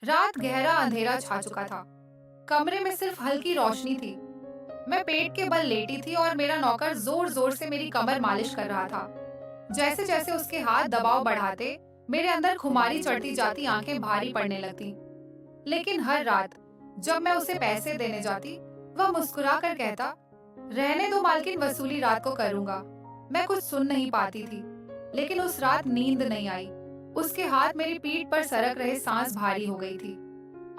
रात गहरा अंधेरा छा चुका था। कमरे में सिर्फ हल्की रोशनी थी। मैं पेट के बल लेटी थी और मेरा नौकर जोर जोर से मेरी कमर मालिश कर रहा था। जैसे जैसे उसके हाथ दबाव बढ़ाते, मेरे अंदर खुमारी चढ़ती जाती, आंखें भारी पड़ने लगती। लेकिन हर रात जब मैं उसे पैसे देने जाती, वह मुस्कुरा कर कहता, रहने दो मालकिन, वसूली रात को करूंगा। मैं कुछ सुन नहीं पाती थी, लेकिन उस रात नींद नहीं आई। उसके हाथ मेरी पीठ पर सरक रहे, सांस भारी हो गई थी।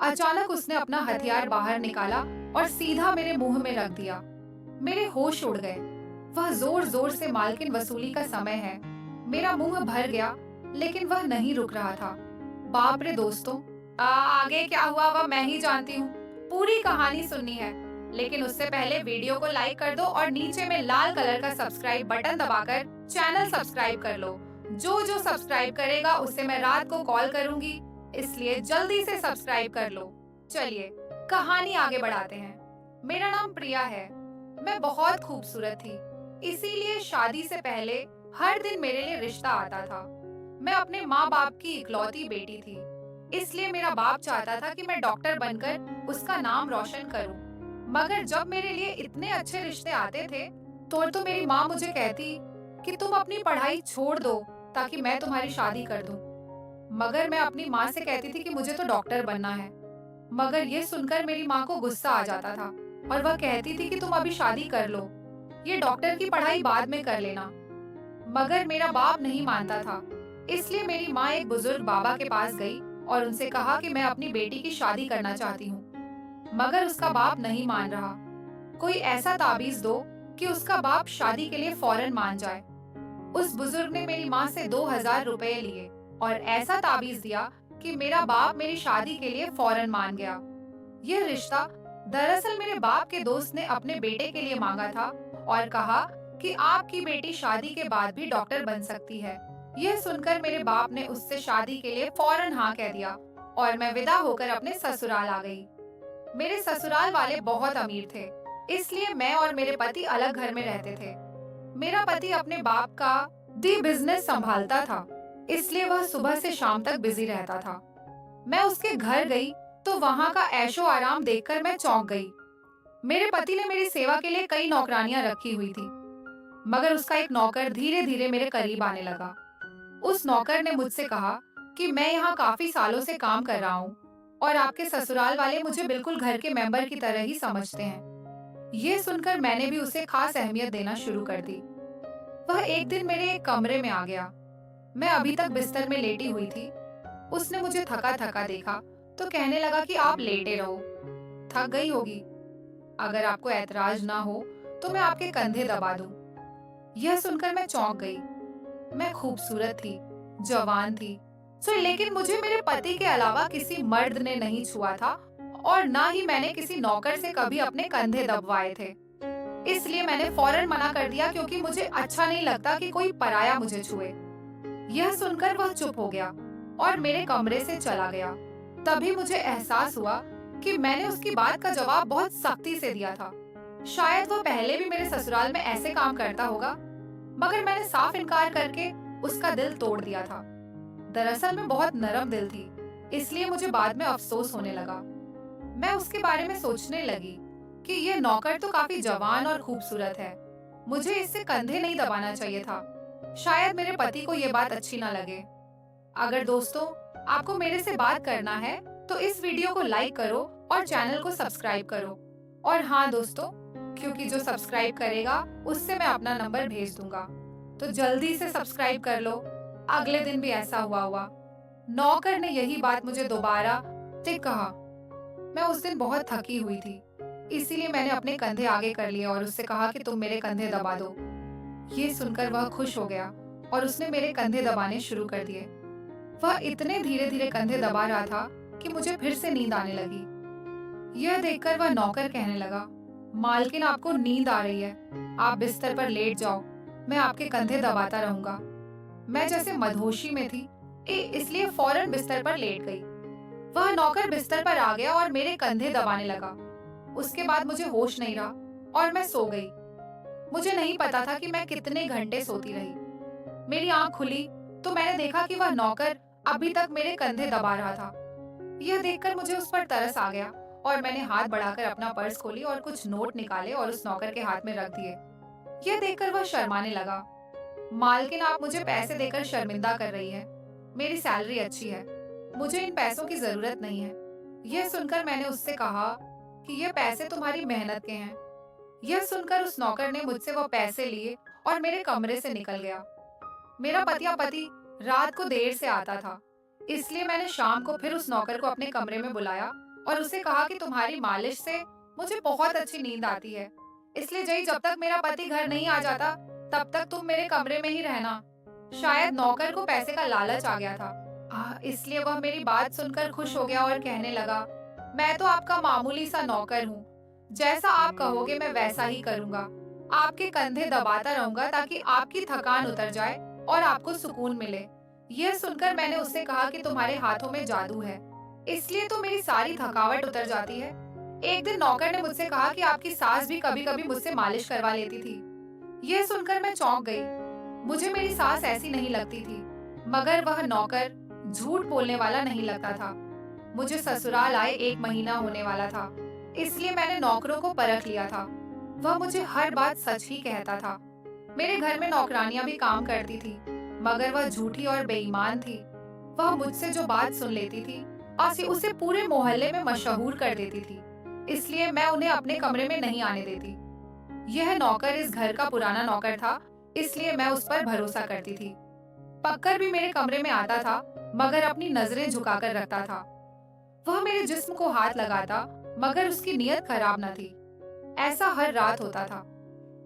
अचानक उसने अपना हथियार बाहर निकाला और सीधा मेरे मुंह में रख दिया। मेरे होश उड़ गए। वह जोर जोर से, मालकिन वसूली का समय है। मेरा मुंह भर गया, लेकिन वह नहीं रुक रहा था। बाप रे दोस्तों, आगे क्या हुआ वह मैं ही जानती हूँ। पूरी कहानी सुननी है, लेकिन उससे पहले वीडियो को लाइक कर दो और नीचे में लाल कलर का सब्सक्राइब बटन दबाकर चैनल सब्सक्राइब कर लो। जो जो सब्सक्राइब करेगा उससे मैं रात को कॉल करूंगी, इसलिए जल्दी से सब्सक्राइब कर लो। चलिए कहानी आगे बढ़ाते हैं। मेरा नाम प्रिया है। मैं बहुत खूबसूरत थी, इसीलिए शादी से पहले हर दिन मेरे लिए रिश्ता आता था। मैं अपने माँ बाप की इकलौती बेटी थी, इसलिए मेरा बाप चाहता था कि मैं डॉक्टर बनकर उसका नाम रोशन करूं। मगर जब मेरे लिए इतने अच्छे रिश्ते आते थे, तो मेरी माँ मुझे कहती कि तुम अपनी पढ़ाई छोड़ दो ताकि मैं तुम्हारी शादी कर दूं। मगर मैं अपनी माँ से कहती थी कि मुझे तो डॉक्टर बनना है। मगर ये सुनकर मेरी माँ को गुस्सा आ जाता था और वह कहती थी कि तुम अभी शादी कर लो, ये डॉक्टर की पढ़ाई बाद में कर लेना। मगर मेरा बाप नहीं मानता था, इसलिए मेरी माँ एक बुजुर्ग बाबा के पास गई और उनसे कहा कि मैं अपनी बेटी की शादी करना चाहती हूँ। मगर उसका बाप नहीं मान रहा। कोई ऐसा ताबीज दो कि उसका बाप शादी के लिए फौरन मान जाए। उस बुजुर्ग ने मेरी माँ से 2000 रुपए लिए और ऐसा ताबीज दिया कि मेरा बाप मेरी शादी के लिए फौरन मान गया। यह रिश्ता दरअसल मेरे बाप के दोस्त ने अपने बेटे के लिए मांगा था और कहा कि आपकी बेटी शादी के बाद भी डॉक्टर बन सकती है। यह सुनकर मेरे बाप ने उससे शादी के लिए फौरन हाँ कह दिया और मैं विदा होकर अपने ससुराल आ गई। मेरे ससुराल वाले बहुत अमीर थे, इसलिए मैं और मेरे पति अलग घर में रहते थे। मेरा पति अपने बाप का दी बिजनेस संभालता था, इसलिए वह सुबह से शाम तक बिजी रहता था। मैं उसके घर गई तो वहाँ का ऐशो आराम देखकर मैं चौंक गई। मेरे पति ने मेरी सेवा के लिए कई नौकरानियां रखी हुई थी, मगर उसका एक नौकर धीरे धीरे मेरे करीब आने लगा। उस नौकर ने मुझसे कहा कि मैं यहाँ काफी सालों से काम कर रहा हूँ और आपके ससुराल वाले मुझे बिल्कुल घर के मेंबर की तरह ही समझते हैं। ये सुनकर मैंने भी उसे खास अहमियत देना शुरू कर दी। वह एक दिन मेरे एक कमरे में आ गया। मैं अभी तक बिस्तर में लेटी हुई थी। उसने मुझे थका थका देखा तो कहने लगा कि आप लेटे रहो, थक गई होगी। अगर आपको ऐतराज ना हो तो मैं आपके कंधे दबा दूं। यह सुनकर मैं चौंक गई। मैं खूबसूरत थी, जवान थी, लेकिन मुझे मेरे पति के अलावा किसी मर्द ने नहीं छुआ था और ना ही मैंने किसी नौकर से कभी अपने कंधे दबवाए थे। इसलिए मैंने फौरन मना कर दिया, क्योंकि मुझे अच्छा नहीं लगता कि कोई पराया मुझे छुए। यह सुनकर वह चुप हो गया और मेरे कमरे से चला गया। तभी मुझे एहसास हुआ कि मैंने उसकी बात का जवाब बहुत सख्ती से दिया था। शायद वह पहले भी मेरे ससुराल में ऐसे काम करता होगा, मगर मैंने साफ इनकार करके उसका दिल तोड़ दिया था। दरअसल मैं बहुत नरम दिल थी, इसलिए मुझे बाद में अफसोस होने लगा। मैं उसके बारे में सोचने लगी कि यह नौकर तो काफी जवान और खूबसूरत है, मुझे इससे कंधे नहीं दबाना चाहिए था। शायद मेरे पति को यह बात अच्छी ना लगे। अगर दोस्तों आपको मेरे से बात करना है तो इस वीडियो को लाइक करो और चैनल को सब्सक्राइब करो। और हाँ दोस्तों, क्योंकि जो सब्सक्राइब करेगा उससे मैं अपना नंबर भेज दूंगा, तो जल्दी से सब्सक्राइब कर लो। अगले दिन भी ऐसा हुआ। नौकर ने यही बात मुझे दोबारा ठीक कहा। मैं उस दिन बहुत थकी हुई थी, इसीलिए मैंने अपने कंधे आगे कर लिए और उससे कहा कि तुम मेरे कंधे दबा दो। ये सुनकर वह खुश हो गया और उसने मेरे कंधे दबाने शुरू कर दिए। वह इतने धीरे धीरे कंधे दबा रहा था कि मुझे फिर से नींद आने लगी। यह देखकर वह नौकर कहने लगा, मालकिन आपको नींद आ रही है, आप बिस्तर पर लेट जाओ, मैं आपके कंधे दबाता रहूंगा। मैं जैसे मदहोशी में थी, इसलिए फौरन बिस्तर पर लेट गई। वह नौकर बिस्तर पर आ गया और मेरे कंधे दबाने लगा। उसके बाद मुझे होश नहीं रहा और मैं सो गई। मुझे नहीं पता था कि मैं कितने घंटे सोती रही। मेरी आंख खुली तो मैंने देखा कि वह नौकर अभी तक मेरे कंधे दबा रहा था। यह देखकर मुझे उस पर तरस आ गया और मैंने हाथ बढ़ाकर अपना पर्स खोली और कुछ नोट निकाले और उस नौकर के हाथ में रख दिए। यह देखकर वह शर्माने लगा। मालकिन, आप मुझे पैसे देकर शर्मिंदा कर रही है। मेरी सैलरी अच्छी है, मुझे इन पैसों की जरूरत नहीं है। यह सुनकर मैंने उससे कहा कि यह पैसे तुम्हारी मेहनत के हैं। यह सुनकर उस नौकर ने मुझसे वह पैसे लिए और मेरे कमरे से निकल गया। मेरा पति रात को देर से आता था, इसलिए मैंने शाम को फिर उस नौकर को अपने कमरे में बुलाया और उसे कहा कि तुम्हारी मालिश से मुझे बहुत अच्छी नींद आती है, इसलिए जय जब तक मेरा पति घर नहीं आ जाता तब तक तुम मेरे कमरे में ही रहना। शायद नौकर को पैसे का लालच आ गया था, इसलिए वह मेरी बात सुनकर खुश हो गया और कहने लगा, मैं तो आपका मामूली सा नौकर हूँ, जैसा आप कहोगे मैं वैसा ही करूँगा। आपके कंधे दबाता रहूंगा ताकि आपकी थकान उतर जाए और आपको सुकून मिले। यह सुनकर मैंने उससे कहा कि तुम्हारे हाथों में जादू है, इसलिए तो मेरी सारी थकावट उतर जाती है। एक दिन नौकर ने मुझसे कहा कि आपकी सास भी कभी कभी मुझसे मालिश करवा लेती थी। यह सुनकर मैं चौंक गई। मुझे मेरी सास ऐसी नहीं लगती थी, मगर वह नौकर झूठ बोलने वाला नहीं लगता था। मुझे ससुराल आए 1 महीना होने वाला था, इसलिए मैंने नौकरों को परख लिया था। वह मुझे हर बात सच ही कहता था। मेरे घर में नौकरानियां भी काम करती थी, मगर वह झूठी और बेईमान थी। वह मुझसे जो बात सुन लेती थी और उसे पूरे मोहल्ले में मशहूर कर देती थी, इसलिए मैं उन्हें अपने कमरे में नहीं आने देती। यह नौकर इस घर का पुराना नौकर था, इसलिए मैं उस पर भरोसा करती थी। पक्कर भी मेरे कमरे में आता था, मगर अपनी नजरें झुकाकर रखता था। वह मेरे जिस्म को हाथ लगाता, मगर उसकी नीयत खराब न थी। ऐसा हर रात होता था।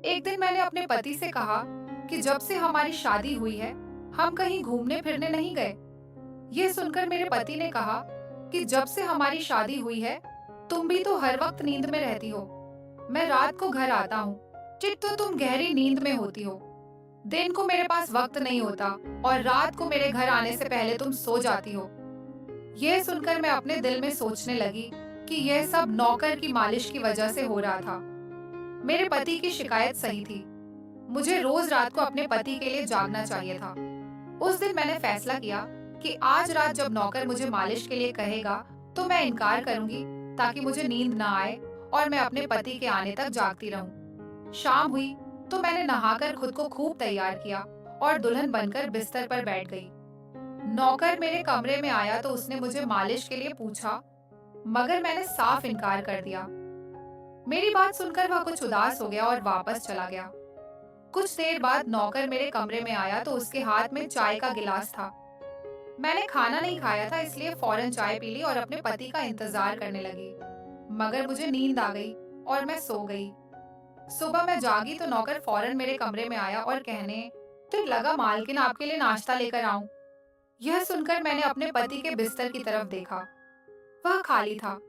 एक दिन मैंने अपने पति से कहा कि जब से हमारी शादी हुई है हम कहीं घूमने फिरने नहीं गए। यह सुनकर मेरे पति ने कहा कि जब से हमारी शादी हुई है तुम भी तो हर वक्त नींद में रहती हो। मैं रात को घर आता हूँ, चित तो तुम गहरी नींद में होती हो। दिन को मेरे पास वक्त नहीं होता और रात को मेरे घर आने से पहले तुम सो जाती हो। यह सुनकर मैं अपने दिल में सोचने लगी कि यह सब नौकर की मालिश की वजह से हो रहा था। मेरे पति की शिकायत सही थी। मुझे रोज रात को अपने पति के लिए जागना चाहिए था। उस दिन मैंने फैसला किया कि आज रात जब नौकर मुझे मालिश के लिए कहेगा तो मैं इनकार करूंगी, ताकि मुझे नींद ना आए और मैं अपने पति के आने तक जागती रहूं। शाम हुई तो मैंने नहाकर खुद को खूब तैयार किया और दुल्हन बनकर बिस्तर पर बैठ गई। नौकर मेरे कमरे में आया तो उसने मुझे मालिश के लिए पूछा, मगर मैंने साफ इनकार कर दिया। मेरी बात सुनकर वह कुछ उदास हो गया और वापस चला गया। कुछ देर बाद नौकर मेरे कमरे में आया तो उसके हाथ में चाय का गिलास था। मैंने खाना नहीं खाया था, इसलिए फौरन चाय पी ली और अपने पति का इंतजार करने लगी, मगर मुझे नींद आ गई और मैं सो गई। सुबह मैं जागी तो नौकर फौरन मेरे कमरे में आया और कहने तो लगा, मालकिन आपके लिए नाश्ता लेकर आऊं। यह सुनकर मैंने अपने पति के बिस्तर की तरफ देखा, वह खाली था।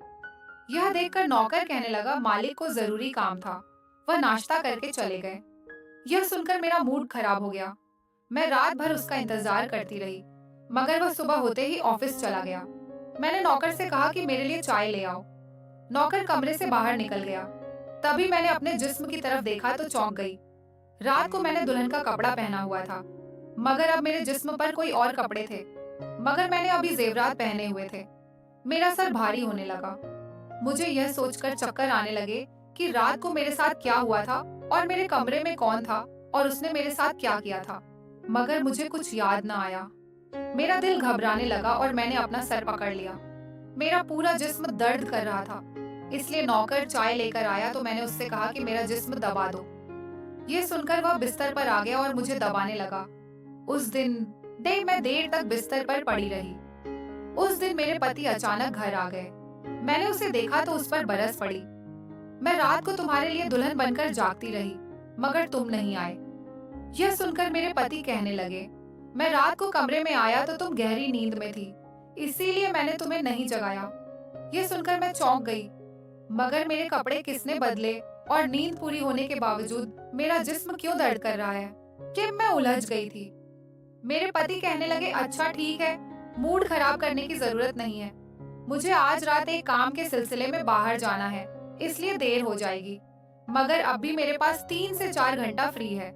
यह देखकर नौकर कहने लगा, मालिक को जरूरी काम था, वह नाश्ता करके चले गए। यह सुनकर मेरा मूड खराब हो गया। मैं रात भर उसका इंतजार करती रही, मगर वह सुबह होते ही ऑफिस चला गया। मैंने नौकर से कहा कि मेरे लिए चाय ले आओ। नौकर कमरे से बाहर निकल गया। तभी मैंने अपने जिस्म की तरफ देखा तो चौंक गई। रात को मैंने दुल्हन का कपड़ा पहना हुआ था, मगर अब मेरे जिस्म पर कोई और कपड़े थे, मगर मैंने अभी जेवरात पहने हुए थे। मेरा सर भारी होने लगा। मुझे यह सोचकर चक्कर आने लगे कि रात को मेरे साथ क्या हुआ था और मेरे कमरे में कौन था और उसने मेरे साथ क्या किया था, मगर मुझे कुछ याद न आया। मेरा दिल घबराने लगा और मैंने अपना सर पकड़ लिया। मेरा पूरा जिस्म दर्द कर रहा था, इसलिए नौकर चाय लेकर आया तो मैंने उससे कहा कि मेरा जिस्म दबा दो। ये सुनकर वह बिस्तर पर आ गया और मुझे दबाने लगा। उस दिन मैं देर तक बिस्तर पर पड़ी रही। उस दिन मेरे पति अचानक घर आ गए। मैंने उसे देखा तो उस पर बरस पड़ी। मैं रात को तुम्हारे लिए दुल्हन बनकर जागती रही, मगर तुम नहीं आए। यह सुनकर मेरे पति कहने लगे, मैं रात को कमरे में आया तो तुम गहरी नींद में थी, इसीलिए मैंने तुम्हें नहीं जगाया। यह सुनकर मैं चौंक गई, मगर मेरे कपड़े किसने बदले और नींद पूरी होने के बावजूद मेरा जिस्म क्यों दर्द कर रहा है कि मैं उलझ गई थी। मेरे पति कहने लगे, अच्छा ठीक है, मूड खराब करने की जरूरत नहीं है। मुझे आज रात एक काम के सिलसिले में बाहर जाना है, इसलिए देर हो जाएगी, मगर अब भी मेरे पास 3 से 4 घंटा फ्री है।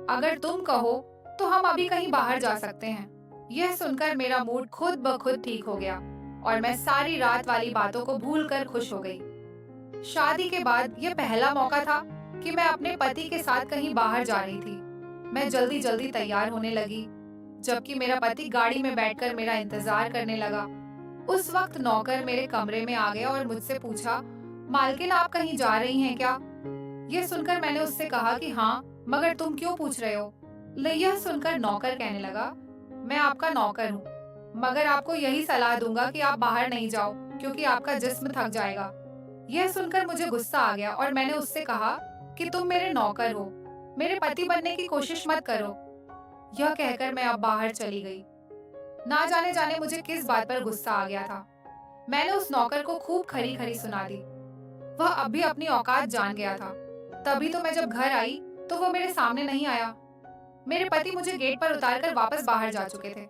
अगर तुम कहो तो हम अभी कहीं बाहर जा सकते हैं। यह सुनकर मेरा मूड खुद ब खुद ठीक हो गया। और मैं सारी रात वाली बातों को भूलकर खुश हो गई। शादी के बाद यह पहला मौका था कि मैं अपने पति के साथ कहीं बाहर जा रही थी। मैं जल्दी जल्दी तैयार होने लगी, जबकि मेरा पति गाड़ी में बैठकर मेरा इंतजार करने लगा। उस वक्त नौकर मेरे कमरे में आ गया और मुझसे पूछा, मालकिन आप कहीं जा रही हैं क्या? यह सुनकर मैंने उससे कहा कि हाँ, मगर तुम क्यों पूछ रहे हो? यह सुनकर नौकर कहने लगा, मैं आपका नौकर हूँ, मगर आपको यही सलाह दूंगा कि आप बाहर नहीं जाओ, क्योंकि आपका जिस्म थक जाएगा। यह सुनकर मुझे गुस्सा आ गया और मैंने उससे कहा कि तुम मेरे नौकर हो, मेरे पति बनने की कोशिश मत करो। यह कहकर मैं अब बाहर चली गई। ना जाने जाने मुझे किस बात पर गुस्सा आ गया था। मैंने उस नौकर को खूब खरी खरी सुना दी। वह अब भी अपनी औकात जान गया था। तभी तो मैं जब घर आई तो वो मेरे सामने नहीं आया। मेरे पति मुझे गेट पर उतारकर वापस बाहर जा चुके थे।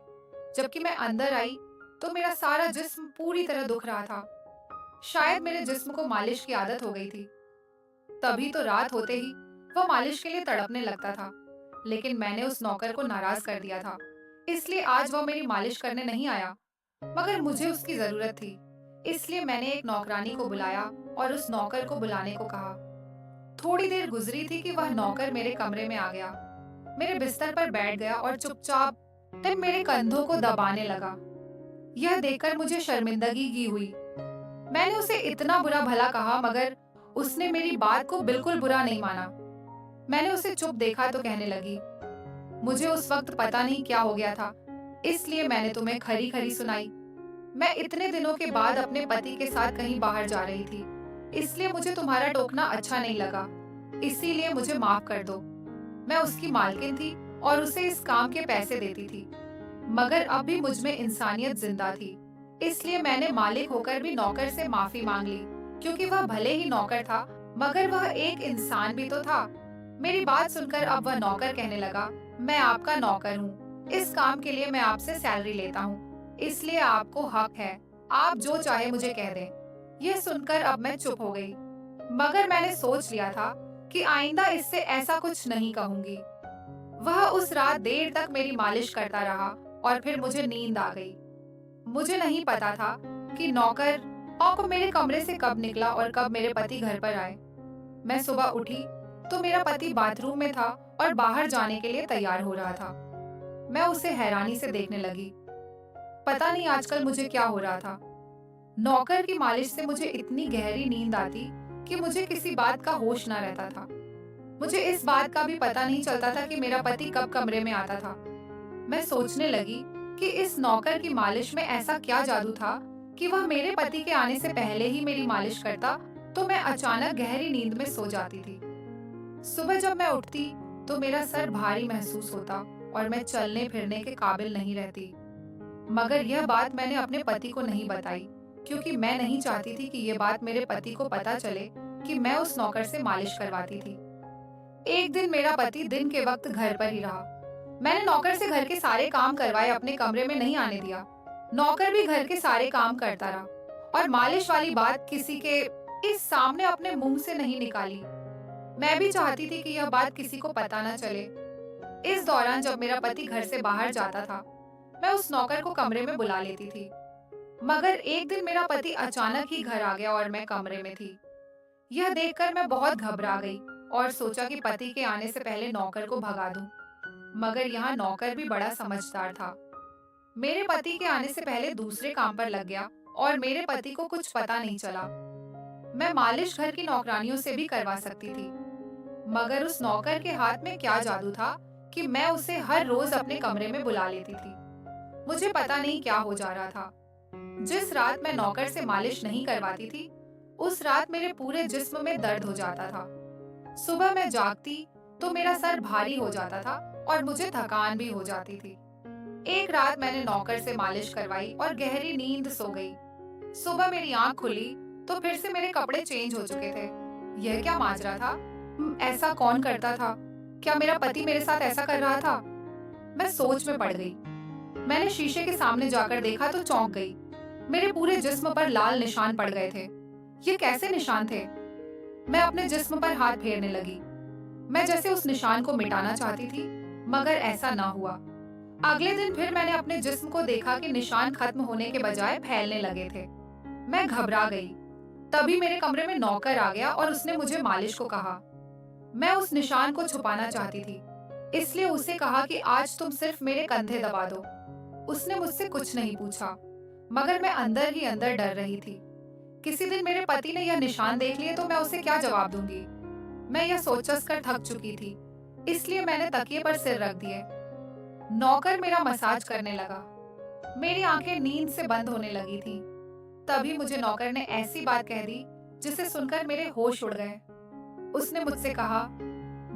जबकि मैं अंदर आई तो मेरा सारा जिस्म पूरी तरह दुख रहा था। शायद मेरे जिस्म को मालिश की आदत हो गई थी। तभी तो रात होते ही वह मालिश के लिए तड़पने लगता था। लेकिन मैंने उस नौकर को नाराज कर दिया था, इसलिए आज वह मेरी मालिश करने नहीं आया। मगर मुझे उसकी जरूरत थी, इसलिए मैंने एक नौकरानी को बुलाया और उस नौकर को बुलाने को कहा। थोड़ी देर गुजरी थी कि वह नौकर मेरे कमरे में आ गया, मेरे बिस्तर पर बैठ गया और चुपचाप फिर मेरे कंधों को दबाने लगा। यह देखकर मुझे शर्मिंदगी की हुई। मैंने उसे इतना बुरा भला कहा, मगर उसने मेरी बात को बिल्कुल बुरा नहीं माना। मैंने उसे चुप देखा तो कहने लगी, मुझे उस वक्त पता नहीं क्या हो गया था, इसलिए मैंने तुम्हें खरी खरी सुनाई। मैं इतने दिनों के बाद अपने पति के साथ कहीं बाहर जा रही थी, इसलिए मुझे तुम्हारा टोकना अच्छा नहीं लगा, इसीलिए मुझे माफ कर दो। मैं उसकी मालकिन थी और उसे इस काम के पैसे देती थी, मगर अब भी मुझ में इंसानियत जिंदा थी, इसलिए मैंने मालिक होकर भी नौकर से माफी मांग ली, क्योंकि वह भले ही नौकर था मगर वह एक इंसान भी तो था। मेरी बात सुनकर अब वह नौकर कहने लगा, मैं आपका नौकर हूँ, इस काम के लिए मैं आपसे सैलरी लेता हूँ, इसलिए आपको हक है, आप जो चाहे मुझे कह दें। यह सुनकर अब मैं चुप हो गई, मगर मैंने सोच लिया था कि आइंदा इससे ऐसा कुछ नहीं कहूंगी। वह उस रात देर तक मेरी मालिश करता रहा और फिर मुझे नींद आ गई। मुझे नहीं पता था कि नौकर और मेरे कमरे से कब निकला और कब मेरे पति घर पर आए। मैं सुबह उठी तो मेरा पति बाथरूम में था और बाहर जाने के लिए तैयार हो रहा था। मैं उसे हैरानी से देखने लगी। पता नहीं आजकल मुझे क्या हो रहा था। नौकर की मालिश से मुझे इतनी गहरी नींद आती कि मुझे किसी बात का होश ना रहता था। मुझे इस बात का भी पता नहीं चलता था कि मेरा पति कब कमरे में आता था। मैं सोचने लगी कि इस नौकर की मालिश में ऐसा क्या जादू था कि वह मेरे पति के आने से पहले ही मेरी मालिश करता तो मैं अचानक गहरी नींद में सो जाती थी। सुबह जब मैं उठती तो मेरा सर भारी महसूस होता और मैं चलने फिरने के काबिल नहीं रहती। मगर यह बात मैंने अपने पति को नहीं बताई, क्योंकि मैं नहीं चाहती थी कि यह बात मेरे पति को पता चले कि मैं उस नौकर से मालिश करवाती थी। एक दिन मेरा पति दिन के वक्त घर पर ही रहा। मैंने नौकर से घर के सारे काम करवाए, अपने कमरे में नहीं आने दिया। नौकर भी घर के सारे काम करता रहा और मालिश वाली बात किसी के इस सामने अपने मुंह से नहीं निकाली। मैं भी चाहती थी कि यह बात किसी को पता न चले। इस दौरान जब मेरा पति घर से बाहर जाता था, मैं उस नौकर को कमरे में बुला लेती थी। मगर एक दिन मेरा पति अचानक ही घर आ गया और मैं कमरे में थी। यह देखकर मैं बहुत घबरा गई और सोचा कि पति के आने से पहले नौकर को भगा दूं। मगर यहाँ नौकर भी बड़ा समझदार था। मेरे पति के आने से पहले दूसरे काम पर लग गया और मेरे पति को कुछ पता नहीं चला। मैं मालिश घर की नौकरानियों से भी करवा सकती थी, मगर उस नौकर के हाथ में क्या जादू था कि मैं उसे हर रोज अपने कमरे में बुला लेती थी। मुझे पता नहीं क्या हो जा रहा था। जिस रात मैं नौकर से मालिश नहीं करवाती थी, उस रात मेरे पूरे जिस्म में दर्द हो जाता था। सुबह मैं जागती तो मेरा सर भारी हो जाता था और मुझे थकान भी हो जाती थी। एक रात मैंने नौकर से मालिश करवाई और गहरी नींद सो गई। सुबह मेरी आंख खुली तो फिर से मेरे कपड़े चेंज हो चुके थे। यह क्या माजरा था? ऐसा कौन करता था? क्या मेरा पति मेरे साथ ऐसा कर रहा था? मैं सोच में पड़ गई। मैंने शीशे के सामने जाकर देखा तो चौंक गई। मेरे पूरे जिस्म पर लाल निशान पड़ गए थे। ये कैसे निशान थे? मैं अपने जिस्म पर हाथ फेरने लगी। मैं जैसे उस निशान को मिटाना चाहती थी, मगर ऐसा ना हुआ। अगले दिन फिर मैंने अपने जिस्म को देखा कि निशान खत्म होने के बजाय फैलने लगे थे। मैं घबरा गई। तभी मेरे कमरे में नौकर आ गया और उसने मुझे मालिश को कहा। मैं उस निशान को छुपाना चाहती थी, इसलिए उसे कहा कि आज तुम सिर्फ मेरे कंधे दबा दो। उसने मुझसे कुछ नहीं पूछा, मगर मैं अंदर ही अंदर डर रही थी। किसी दिन मेरे पति ने यह निशान देख लिए तो मैं उसे क्या जवाब दूंगी। मैं यह सोच कर थक चुकी थी, इसलिए मैंने तकिए पर सिर रख दिए। नौकर मेरा मसाज करने लगा। मेरी आंखें नींद से बंद होने लगी थी। तभी मुझे नौकर ने ऐसी बात कह दी जिसे सुनकर मेरे होश उड़ गए। उसने मुझसे कहा,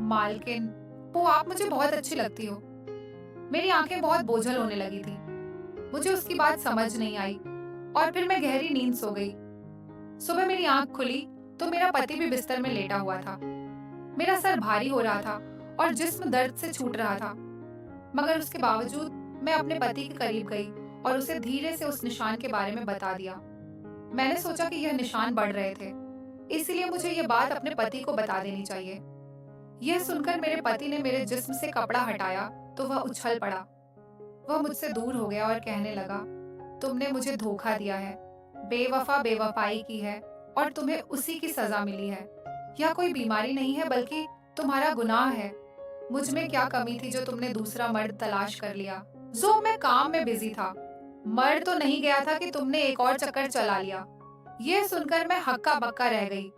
मालकिन, वो आप मुझे बहुत अच्छी लगती हो। मेरी आंखें बहुत बोझल होने लगी थी। मुझे उसकी बात समझ नहीं आई और फिर मैं गहरी नींद सो गई। सुबह मेरी आंख खुली तो मेरा पति भी बिस्तर में लेटा हुआ था। मेरा सर भारी हो रहा था और जिस्म दर्द से छूट रहा था, मगर उसके बावजूद मैं अपने पति के करीब गई और उसे धीरे से उस निशान के बारे में बता दिया। मैंने सोचा कि यह निशान बढ़ रहे थे, इसलिए मुझे यह बात अपने पति को बता देनी चाहिए। यह सुनकर मेरे पति ने मेरे जिस्म से कपड़ा हटाया तो वह उछल पड़ा। वह मुझसे दूर हो गया और कहने लगा, तुमने मुझे धोखा दिया है, बेवफा बेवफाई की है और तुम्हें उसी की सजा मिली है। यह कोई बीमारी नहीं है बल्कि तुम्हारा गुनाह है। मुझ में क्या कमी थी जो तुमने दूसरा मर्द तलाश कर लिया। जो मैं काम में बिजी था, मर तो नहीं गया था कि तुमने एक और चक्कर चला लिया। यह सुनकर मैं हक्का बक्का रह गई।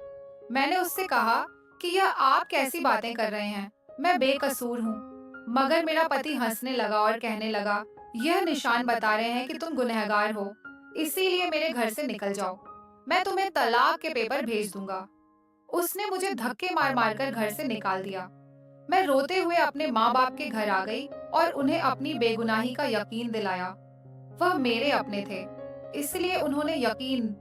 मैंने उससे कहा कि यह आप कैसी बातें कर रहे हैं, मैं बेकसूर हूँ। मगर मेरा पति हंसने लगा और कहने लगा, यह निशान बता रहे हैं कि तुम गुनहगार हो, इसीलिए मेरे घर से निकल जाओ, मैं तुम्हें तलाक के पेपर भेज दूंगा। उसने मुझे धक्के मार मार कर घर से निकाल दिया। मैं रोते हुए अपने माँ बाप के घर आ गई और उन्हें अपनी बेगुनाही का यकीन दिलाया। वह मेरे अपने थे, इसलिए उन्होंने यकीन